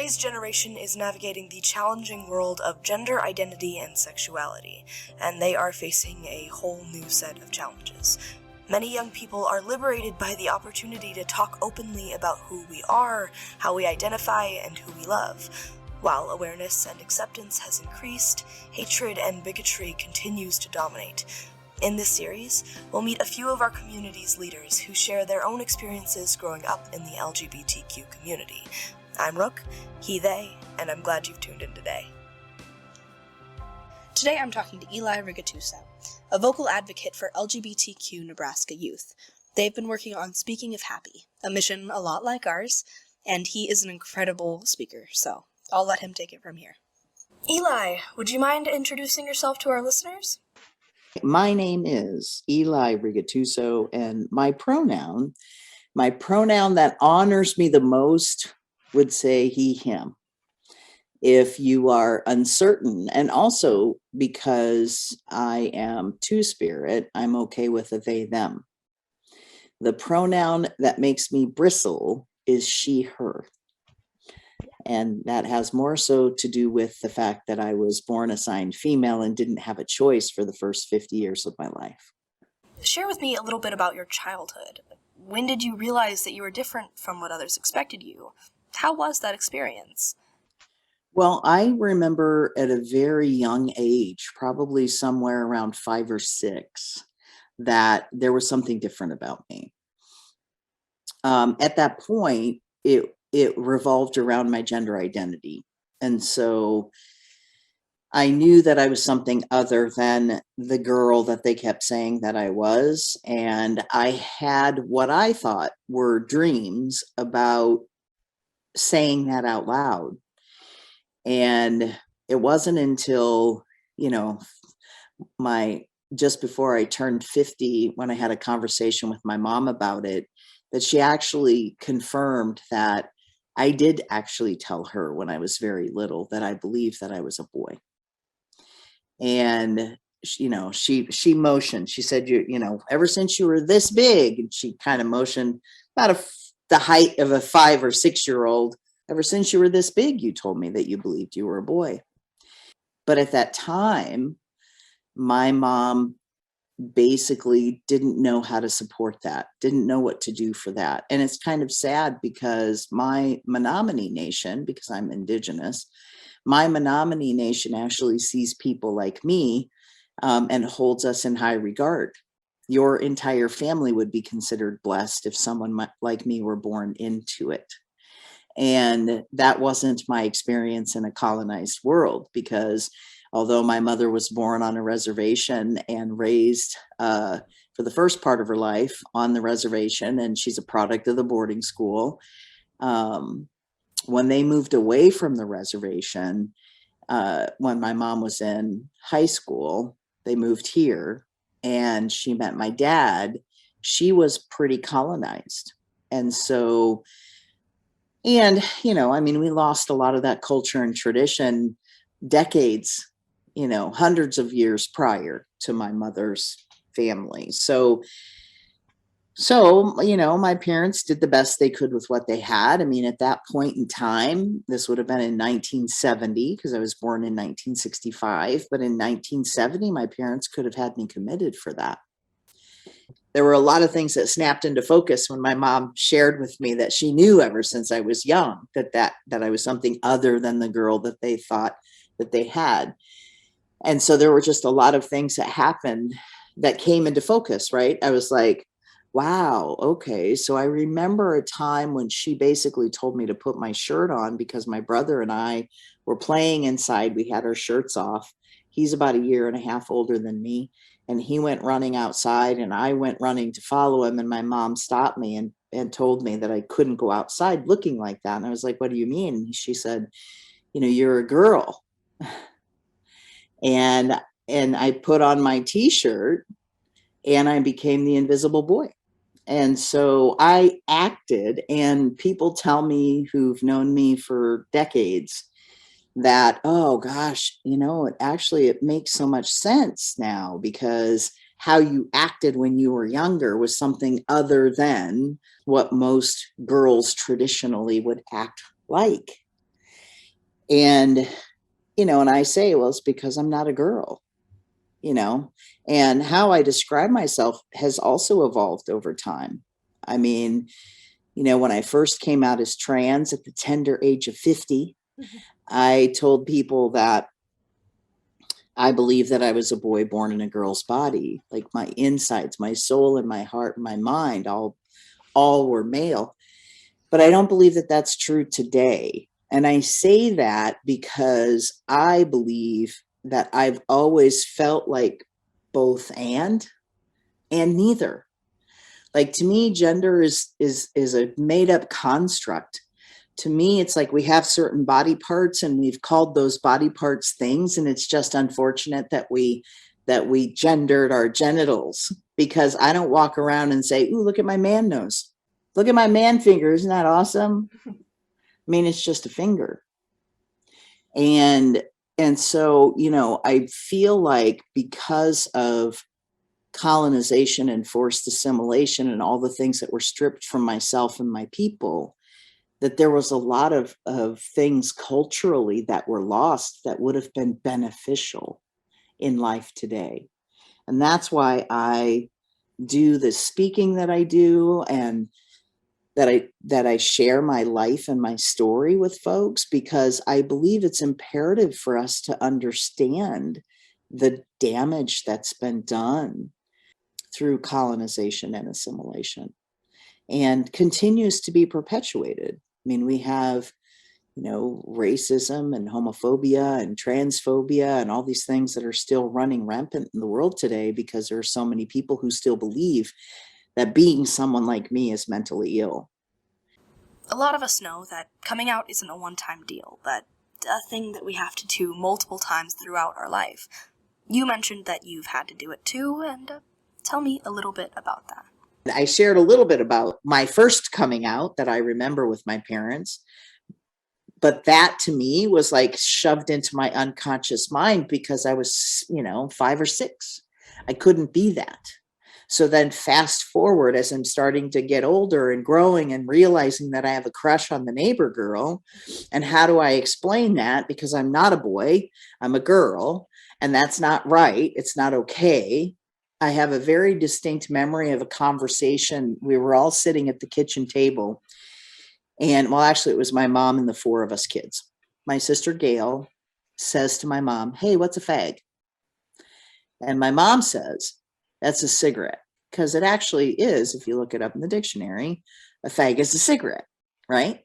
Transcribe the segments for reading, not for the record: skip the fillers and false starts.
Today's generation is navigating the challenging world of gender identity and sexuality, and they are facing a whole new set of challenges. Many young people are liberated by the opportunity to talk openly about who we are, how we identify, and who we love. While awareness and acceptance has increased, hatred and bigotry continues to dominate. In this series, we'll meet a few of our community's leaders who share their own experiences growing up in the LGBTQ community. I'm Rook, he, they, and I'm glad you've tuned in today. Today I'm talking to Eli Rigatuso, a vocal advocate for LGBTQ Nebraska youth. They've been working on Speaking of Happy, a mission a lot like ours, and he is an incredible speaker, so I'll let him take it from here. Eli, would you mind introducing yourself to our listeners? My name is Eli Rigatuso, and my pronoun that honors me the most would say he, him. If you are uncertain, and also because I am two-spirit, I'm okay with a they, them. The pronoun that makes me bristle is she, her. And that has more so to do with the fact that I was born assigned female and didn't have a choice for the first 50 years of my life. Share with me a little bit about your childhood. When did you realize that you were different from what others expected you? How was that experience? Well, I remember at a very young age, probably somewhere around 5 or 6, that there was something different about me. At that point, it revolved around my gender identity. And so I knew that I was something other than the girl that they kept saying that I was. And I had what I thought were dreams about saying that out loud. And it wasn't until, just before I turned 50, when I had a conversation with my mom about it, that she actually confirmed that I did actually tell her when I was very little that I believed that I was a boy. And she motioned. She said, ever since you were this big, and she kind of motioned about the height of a 5 or 6 year old. Ever since you were this big, you told me that you believed you were a boy. But at that time, my mom basically didn't know how to support that, didn't know what to do for that. And it's kind of sad because my Menominee Nation, because I'm Indigenous, my Menominee Nation actually sees people like me and holds us in high regard. Your entire family would be considered blessed if someone like me were born into it. And that wasn't my experience in a colonized world, because although my mother was born on a reservation and raised for the first part of her life on the reservation, and she's a product of the boarding school, when they moved away from the reservation, when my mom was in high school, they moved here and she met my dad. She was pretty colonized. And so, we lost a lot of that culture and tradition decades, hundreds of years prior to my mother's family. So, my parents did the best they could with what they had. At that point in time, this would have been in 1970, because I was born in 1965. But in 1970, my parents could have had me committed for that. There were a lot of things that snapped into focus when my mom shared with me that she knew ever since I was young, that I was something other than the girl that they thought that they had. And so there were just a lot of things that happened that came into focus, right? I was like, wow, okay. So I remember a time when she basically told me to put my shirt on because my brother and I were playing inside. We had our shirts off. He's about 1.5 years older than me. And he went running outside and I went running to follow him. And my mom stopped me and told me that I couldn't go outside looking like that. And I was like, what do you mean? And she said, you're a girl. And I put on my t-shirt and I became the invisible boy. And so I acted, and people tell me who've known me for decades that, oh gosh, it makes so much sense now, because how you acted when you were younger was something other than what most girls traditionally would act like. And, and I say, well, it's because I'm not a girl, you know, and how I describe myself has also evolved over time. I mean, when I first came out as trans at the tender age of 50, I told people that I believe that I was a boy born in a girl's body. Like my insides, my soul and my heart and my mind all were male. But I don't believe that that's true today. And I say that because I believe that I've always felt like both and neither. Like to me, gender is a made up construct. To me, it's like we have certain body parts and we've called those body parts things, and it's just unfortunate that we gendered our genitals, because I don't walk around and say, ooh, look at my man nose, look at my man finger, isn't that awesome? I mean, it's just a finger. And so, I feel like because of colonization and forced assimilation and all the things that were stripped from myself and my people, that there was a lot of things culturally that were lost that would have been beneficial in life today. And that's why I do the speaking that I do, and that I share my life and my story with folks, because I believe it's imperative for us to understand the damage that's been done through colonization and assimilation, and continues to be perpetuated. I mean, we have, racism and homophobia and transphobia and all these things that are still running rampant in the world today, because there are so many people who still believe that being someone like me is mentally ill. A lot of us know that coming out isn't a one-time deal, but a thing that we have to do multiple times throughout our life. You mentioned that you've had to do it too, and tell me a little bit about that. I shared a little bit about my first coming out that I remember with my parents, but that to me was like shoved into my unconscious mind because I was, 5 or 6. I couldn't be that. So then fast forward, as I'm starting to get older and growing and realizing that I have a crush on the neighbor girl. And how do I explain that? Because I'm not a boy, I'm a girl, and that's not right. It's not okay. I have a very distinct memory of a conversation. We were all sitting at the kitchen table, and well, actually, it was my mom and the 4 of us kids. My sister Gail says to my mom, "Hey, what's a fag?" And my mom says, "That's a cigarette." Because it actually is, if you look it up in the dictionary, a fag is a cigarette, right?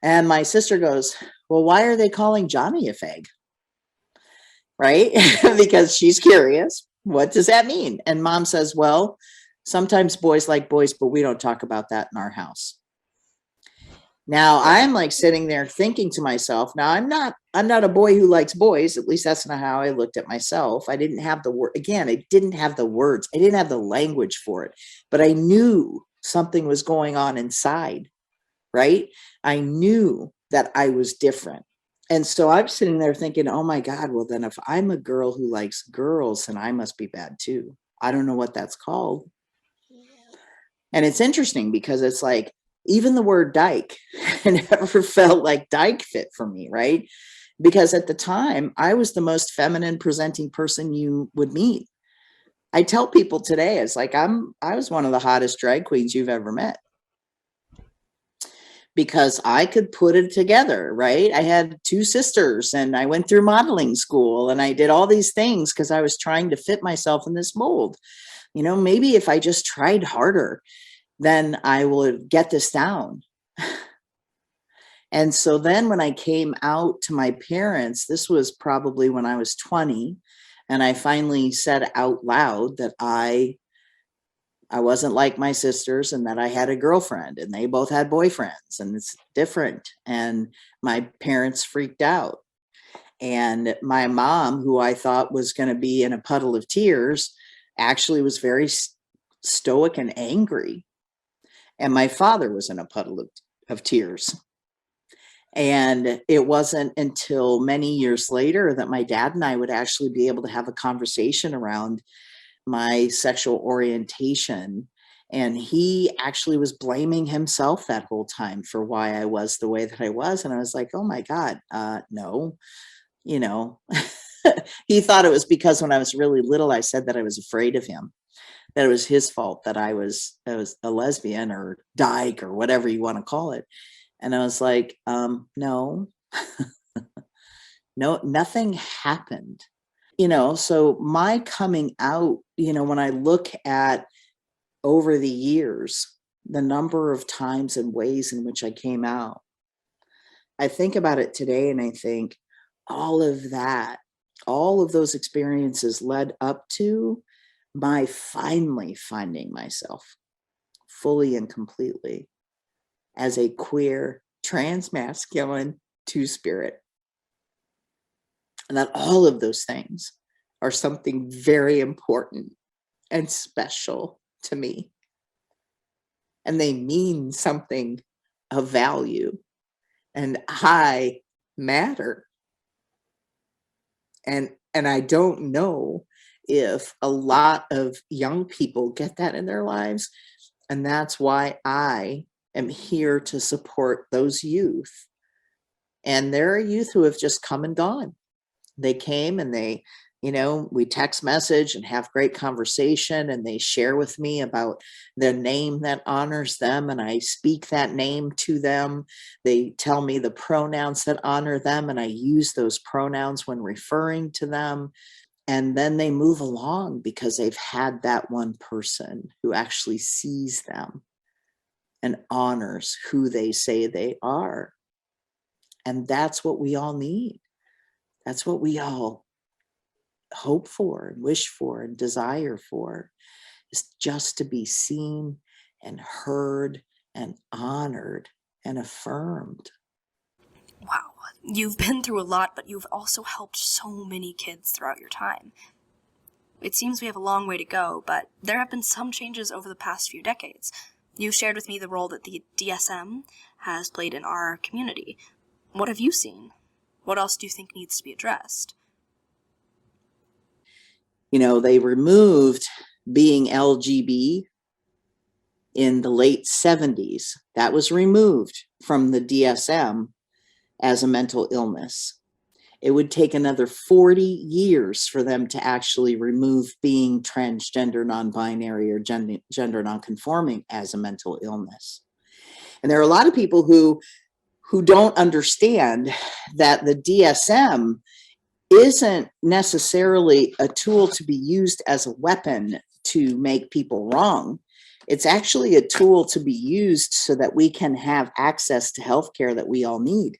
And my sister goes, "Well, why are they calling Johnny a fag?" Right? Because she's curious. What does that mean? And mom says, "Well, sometimes boys like boys, but we don't talk about that in our house." Now I'm like sitting there thinking to myself, now I'm not a boy who likes boys. At least that's not how I looked at myself. I didn't have the word. Again, I didn't have the words. I didn't have the language for it, but I knew something was going on inside, right? I knew that I was different. And so I'm sitting there thinking, oh my God, well then if I'm a girl who likes girls, then I must be bad too. I don't know what that's called. And it's interesting because it's like, even the word dyke, I never felt like dyke fit for me, right? Because at the time, I was the most feminine presenting person you would meet. I tell people today, it's like I was one of the hottest drag queens you've ever met, because I could put it together, right? I had 2 sisters and I went through modeling school and I did all these things because I was trying to fit myself in this mold. Maybe if I just tried harder, then I would get this down. And so then when I came out to my parents, this was probably when I was 20, and I finally said out loud that I wasn't like my sisters and that I had a girlfriend and they both had boyfriends and it's different. And my parents freaked out. And my mom, who I thought was going to be in a puddle of tears, actually was very stoic and angry. And my father was in a puddle of tears. And it wasn't until many years later that my dad and I would actually be able to have a conversation around my sexual orientation And he actually was blaming himself that whole time for why I was the way that I was. And I was like, oh my God, no, you know, he thought it was because when I was really little, I said that I was afraid of him, that it was his fault that I was a lesbian or dyke or whatever you want to call it. And I was like, no, no, nothing happened. So my coming out, when I look at over the years, the number of times and ways in which I came out, I think about it today and I think all of that, all of those experiences led up to my finally finding myself fully and completely as a queer, transmasculine two-spirit. And that all of those things are something very important and special to me. And they mean something of value. And I matter. And I don't know if a lot of young people get that in their lives. And that's why I am here to support those youth. And there are youth who have just come and gone. They came and they, we text message and have great conversation, and they share with me about the name that honors them, and I speak that name to them. They tell me the pronouns that honor them, and I use those pronouns when referring to them. And then they move along because they've had that one person who actually sees them and honors who they say they are. And that's what we all need. That's what we all hope for and wish for and desire for, is just to be seen and heard and honored and affirmed. Wow, you've been through a lot, but you've also helped so many kids throughout your time. It seems we have a long way to go, but there have been some changes over the past few decades. You shared with me the role that the DSM has played in our community. What have you seen? What else do you think needs to be addressed? They removed being LGB in the late 70s. That was removed from the DSM as a mental illness. It would take another 40 years for them to actually remove being transgender, non-binary, or gender non-conforming as a mental illness. And there are a lot of people who don't understand that the DSM isn't necessarily a tool to be used as a weapon to make people wrong. It's actually a tool to be used so that we can have access to healthcare that we all need.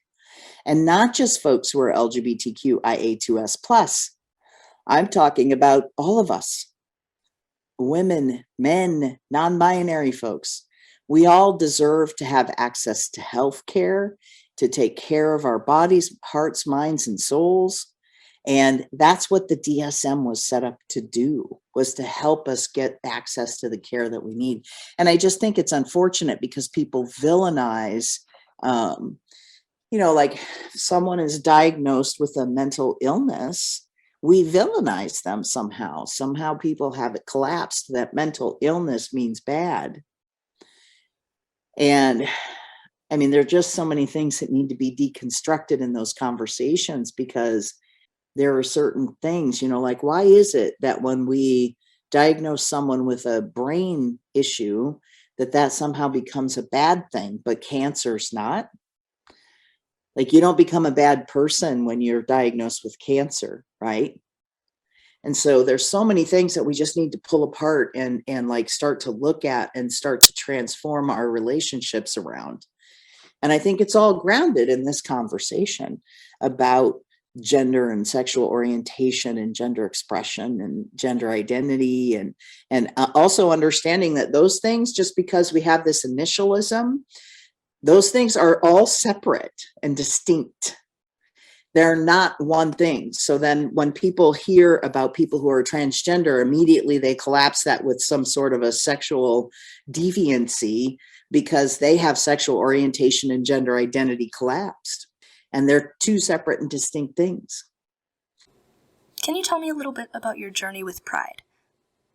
And not just folks who are LGBTQIA2S+. I'm talking about all of us. Women, men, non-binary folks. We all deserve to have access to healthcare, to take care of our bodies, hearts, minds, and souls. And that's what the DSM was set up to do, was to help us get access to the care that we need. And I just think it's unfortunate because people villainize, like someone is diagnosed with a mental illness, we villainize them somehow. Somehow people have it collapsed that mental illness means bad. And I mean, there are just so many things that need to be deconstructed in those conversations, because there are certain things, like why is it that when we diagnose someone with a brain issue, that somehow becomes a bad thing, but cancer's not? Like, you don't become a bad person when you're diagnosed with cancer, right? And so there's so many things that we just need to pull apart and like start to look at and start to transform our relationships around. And I think it's all grounded in this conversation about gender and sexual orientation and gender expression and gender identity, and also understanding that those things, just because we have this initialism, those things are all separate and distinct. They're not one thing. So then when people hear about people who are transgender, immediately they collapse that with some sort of a sexual deviancy, because they have sexual orientation and gender identity collapsed. And they're two separate and distinct things. Can you tell me a little bit about your journey with Pride?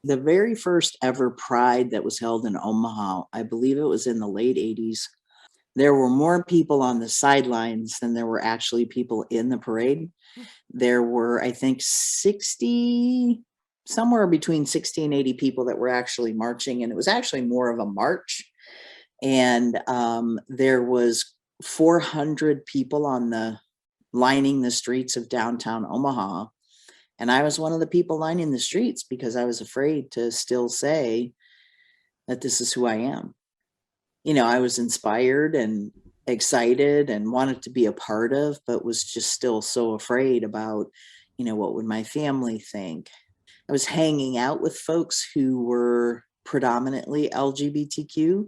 The very first ever Pride that was held in Omaha, I believe it was in the late 80s. There were more people on the sidelines than there were actually people in the parade. There were, I think, 60, somewhere between 60 and 80 people that were actually marching, and it was actually more of a march. And there was 400 people on the lining the streets of downtown Omaha. And I was one of the people lining the streets because I was afraid to still say that this is who I am. You know, I was inspired and excited and wanted to be a part of, but was just still so afraid about, you know, what would my family think? I was hanging out with folks who were predominantly LGBTQ.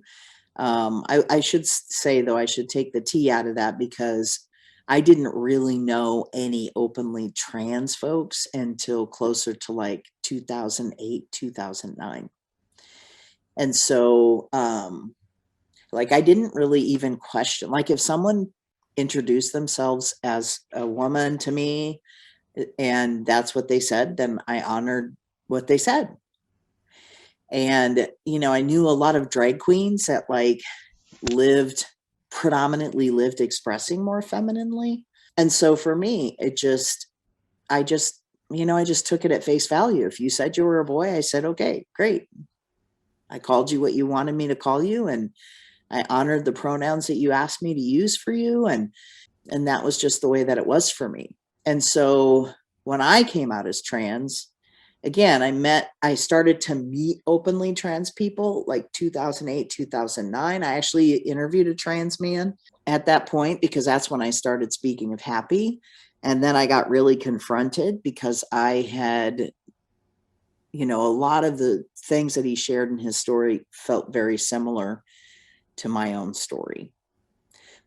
I should say, though, I should take the T out of that because I didn't really know any openly trans folks until closer to like 2008, 2009. And so, like, I didn't really even question, like, if someone introduced themselves as a woman to me and that's what they said, then I honored what they said. And, you know, I knew a lot of drag queens that like predominantly lived expressing more femininely. And so for me, I just, you know, I just took it at face value. If you said you were a boy, I said, okay, great. I called you what you wanted me to call you. And I honored the pronouns that you asked me to use for you. And that was just the way that it was for me. And so when I came out as trans, again, I started to meet openly trans people like 2008, 2009. I actually interviewed a trans man at that point because that's when I started speaking of happy. And then I got really confronted because I had, you know, a lot of the things that he shared in his story felt very similar to my own story.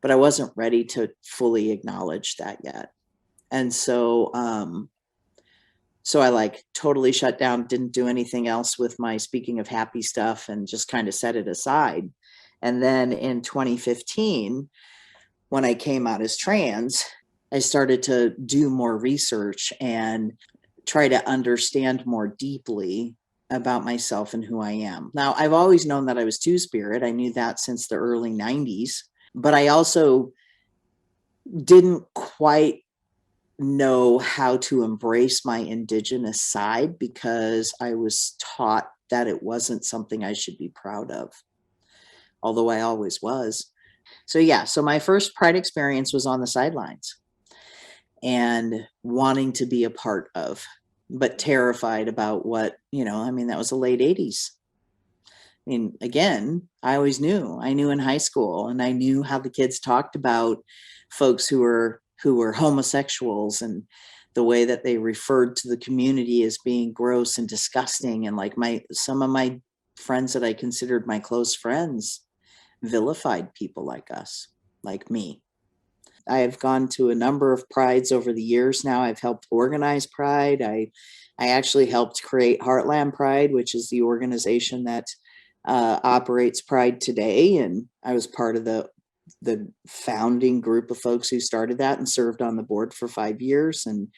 But I wasn't ready to fully acknowledge that yet. And so I like totally shut down, didn't do anything else with my speaking of happy stuff and just kind of set it aside. And then in 2015, when I came out as trans, I started to do more research and try to understand more deeply about myself and who I am. Now, I've always known that I was two-spirit. I knew that since the early 90s, but I also didn't quite know how to embrace my indigenous side because I was taught that it wasn't something I should be proud of, although I always was. So yeah, so my first Pride experience was on the sidelines and wanting to be a part of, but terrified about what, you know, I mean, that was the late 80s. I mean, again, I knew in high school, and I knew how the kids talked about folks who were homosexuals and the way that they referred to the community as being gross and disgusting. And like some of my friends that I considered my close friends vilified people like us, like me. I have gone to a number of prides over the years now. I've helped organize Pride. I actually helped create Heartland Pride, which is the organization that operates Pride today. And I was part of the founding group of folks who started that and served on the board for 5 years. And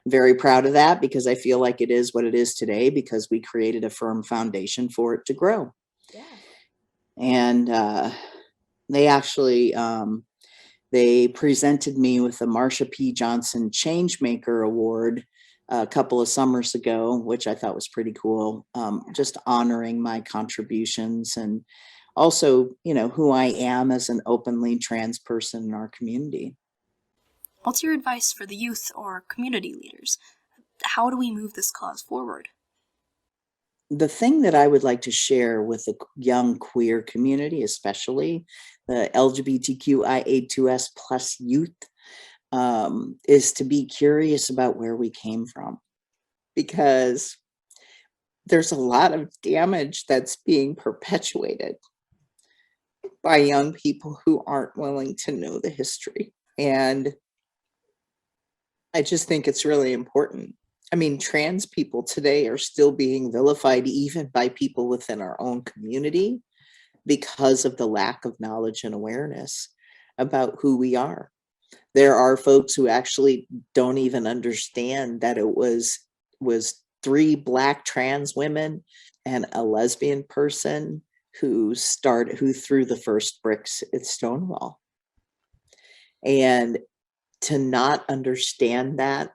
I'm very proud of that because I feel like it is what it is today because we created a firm foundation for it to grow. Yeah. And they actually, they presented me with the Marsha P. Johnson Changemaker Award a couple of summers ago, which I thought was pretty cool. Just honoring my contributions and also, you know, who I am as an openly trans person in our community. What's your advice for the youth or community leaders? How do we move this cause forward? The thing that I would like to share with the young queer community, especially the LGBTQIA2S plus youth, is to be curious about where we came from, because there's a lot of damage that's being perpetuated by young people who aren't willing to know the history. And I just think it's really important. I mean, trans people today are still being vilified even by people within our own community because of the lack of knowledge and awareness about who we are. There are folks who actually don't even understand that it was 3 Black trans women and a lesbian person who threw the first bricks at Stonewall. And to not understand that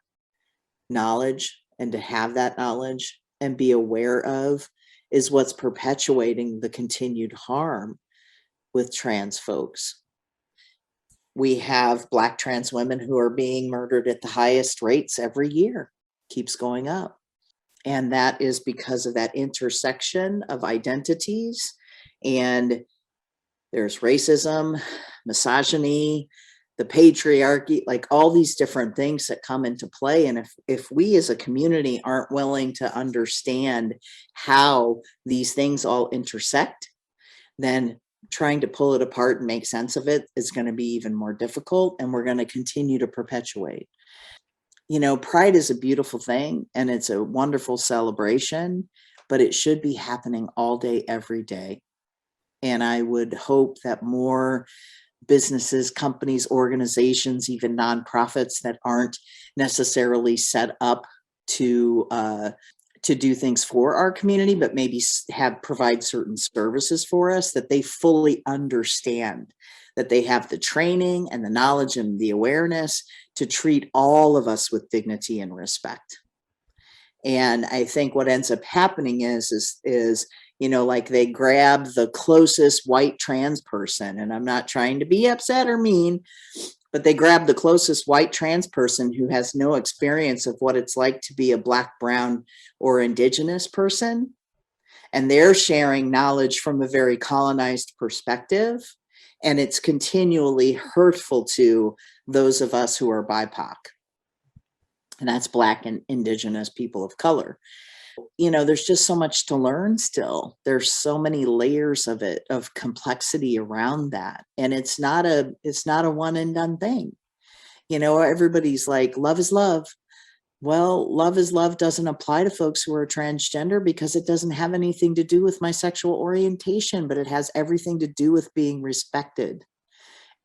knowledge and to have that knowledge and be aware of is what's perpetuating the continued harm with trans folks. We have Black trans women who are being murdered at the highest rates every year, keeps going up. And that is because of that intersection of identities. And there's racism, misogyny, the patriarchy, like all these different things that come into play. And if we as a community aren't willing to understand how these things all intersect, then trying to pull it apart and make sense of it is going to be even more difficult, and we're going to continue to perpetuate. Pride is a beautiful thing and it's a wonderful celebration, but it should be happening all day, every day. And I would hope that more businesses, companies, organizations, even nonprofits that aren't necessarily set up to do things for our community, but maybe provide certain services for us, that they fully understand that they have the training and the knowledge and the awareness to treat all of us with dignity and respect. And I think what ends up happening is like they grab the closest white trans person, and I'm not trying to be upset or mean, but they grab the closest white trans person who has no experience of what it's like to be a Black, brown, or indigenous person. And they're sharing knowledge from a very colonized perspective. And it's continually hurtful to those of us who are BIPOC. And that's Black and indigenous people of color. There's just so much to learn still. There's so many layers of it, of complexity around that. And it's not a one and done thing. Everybody's like, love is love. Well, love is love doesn't apply to folks who are transgender because it doesn't have anything to do with my sexual orientation, but it has everything to do with being respected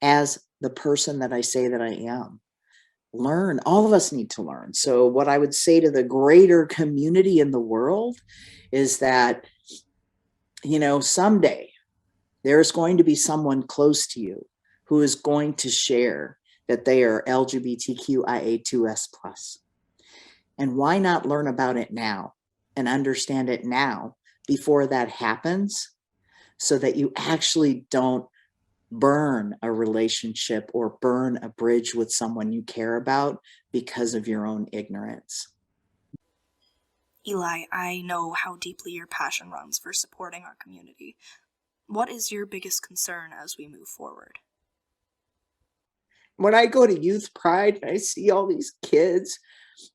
as the person that I say that I am. Learn. All of us need to learn. So what I would say to the greater community in the world is that, someday there's going to be someone close to you who is going to share that they are LGBTQIA2S+. And why not learn about it now and understand it now before that happens, so that you actually don't burn a relationship or burn a bridge with someone you care about because of your own ignorance. Eli, I know how deeply your passion runs for supporting our community. What is your biggest concern as we move forward? When I go to Youth Pride and I see all these kids,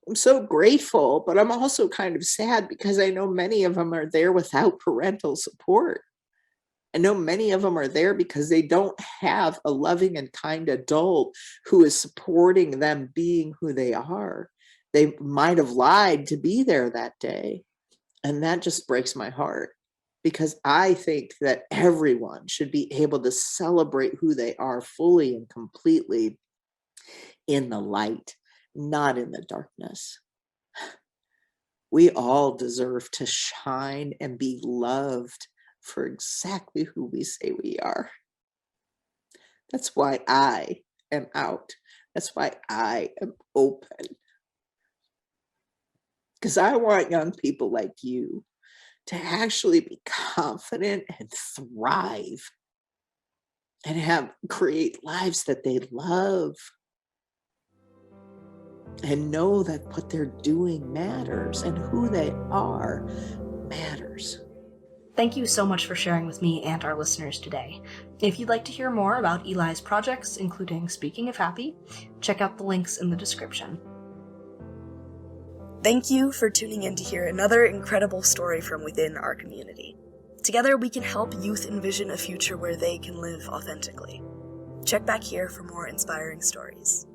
I'm so grateful, but I'm also kind of sad because I know many of them are there without parental support. I know many of them are there because they don't have a loving and kind adult who is supporting them being who they are. They might have lied to be there that day. And that just breaks my heart, because I think that everyone should be able to celebrate who they are fully and completely in the light, not in the darkness. We all deserve to shine and be loved for exactly who we say we are. That's why I am out. That's why I am open. Because I want young people like you to actually be confident and thrive and create lives that they love and know that what they're doing matters and who they are matters. Thank you so much for sharing with me and our listeners today. If you'd like to hear more about Eli's projects, including Speaking of Happy, check out the links in the description. Thank you for tuning in to hear another incredible story from within our community. Together we can help youth envision a future where they can live authentically. Check back here for more inspiring stories.